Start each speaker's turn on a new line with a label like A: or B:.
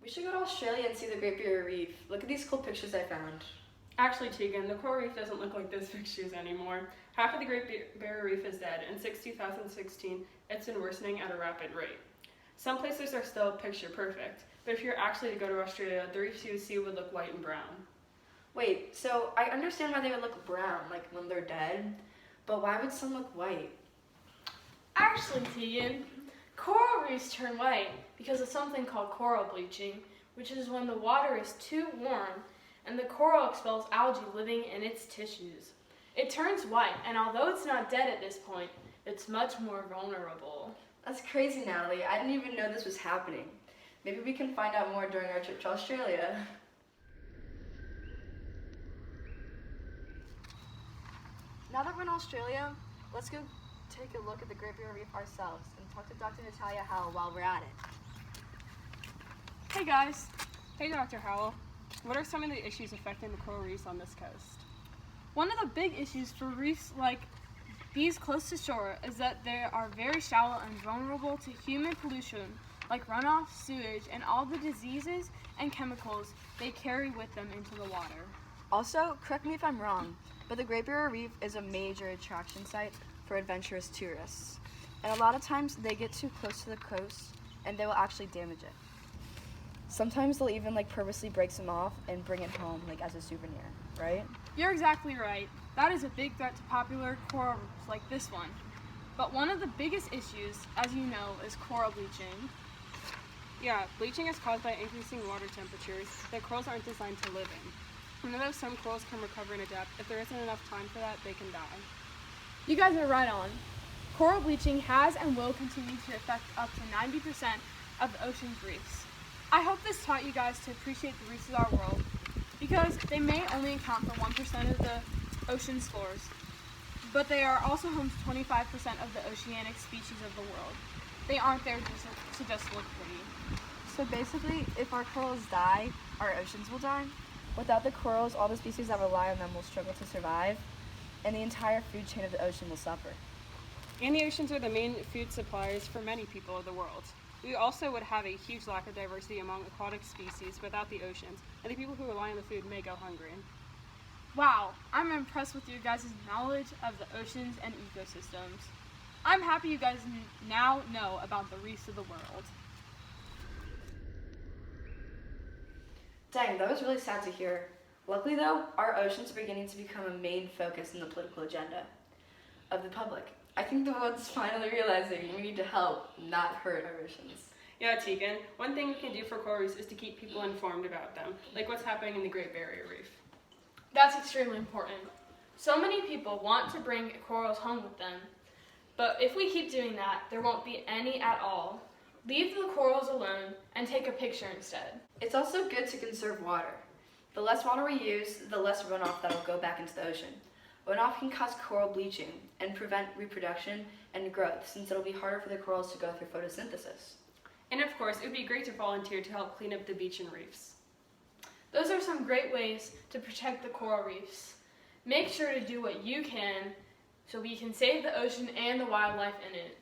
A: We should go to Australia and see the Great Barrier Reef. Look at these cool pictures I found.
B: Actually, Tegan, the coral reef doesn't look like those pictures anymore. Half of the Great Barrier Reef is dead, and since 2016, it's been worsening at a rapid rate. Some places are still picture perfect, but if you're actually to go to Australia, the reefs you would see would look white and brown.
A: Wait, so I understand why they would look brown, like when they're dead, but why would some look white?
C: Actually, Tegan, coral reefs turn white because of something called coral bleaching, which is when the water is too warm and the coral expels algae living in its tissues. It turns white, and although it's not dead at this point, it's much more vulnerable.
A: That's crazy, Natalie. I didn't even know this was happening. Maybe we can find out more during our trip to Australia. Now that we're in Australia, let's go take a look at the Great Barrier Reef ourselves and talk to Dr. Natalia Howell while we're at it.
B: Hey guys. Hey Dr. Howell. What are some of the issues affecting the coral reefs on this coast?
D: One of the big issues for reefs like these close to shore is that they are very shallow and vulnerable to human pollution like runoff, sewage, and all the diseases and chemicals they carry with them into the water.
A: Also, correct me if I'm wrong, but the Great Barrier Reef is a major attraction site for adventurous tourists. And a lot of times they get too close to the coast and they will actually damage it. Sometimes they'll even purposely break some off and bring it home as a souvenir, right?
D: You're exactly right. That is a big threat to popular coral reefs like this one. But one of the biggest issues, as you know, is coral bleaching.
B: Yeah, bleaching is caused by increasing water temperatures that corals aren't designed to live in. And though some corals can recover and adapt, if there isn't enough time for that, they can die.
D: You guys are right on. Coral bleaching has and will continue to affect up to 90% of the ocean's reefs. I hope this taught you guys to appreciate the reefs of our world, because they may only account for 1% of the ocean's floors, but they are also home to 25% of the oceanic species of the world. They aren't there to just look pretty.
A: So basically, if our corals die, our oceans will die. Without the corals, all the species that rely on them will struggle to survive, and the entire food chain of the ocean will suffer.
B: And the oceans are the main food suppliers for many people of the world. We also would have a huge lack of diversity among aquatic species without the oceans, and the people who rely on the food may go hungry.
D: Wow, I'm impressed with your guys' knowledge of the oceans and ecosystems. I'm happy you guys now know about the reefs of the world.
A: Dang, that was really sad to hear. Luckily though, our oceans are beginning to become a main focus in the political agenda of the public. I think the world's finally realizing we need to help, not hurt our oceans.
B: Yeah, Tegan, one thing we can do for coral reefs is to keep people informed about them, like what's happening in the Great Barrier Reef.
C: That's extremely important. So many people want to bring corals home with them, but if we keep doing that, there won't be any at all. Leave the corals alone and take a picture instead.
A: It's also good to conserve water. The less water we use, the less runoff that will go back into the ocean. Runoff can cause coral bleaching and prevent reproduction and growth, since it'll be harder for the corals to go through photosynthesis.
B: And of course, it would be great to volunteer to help clean up the beach and reefs.
C: Those are some great ways to protect the coral reefs. Make sure to do what you can so we can save the ocean and the wildlife in it.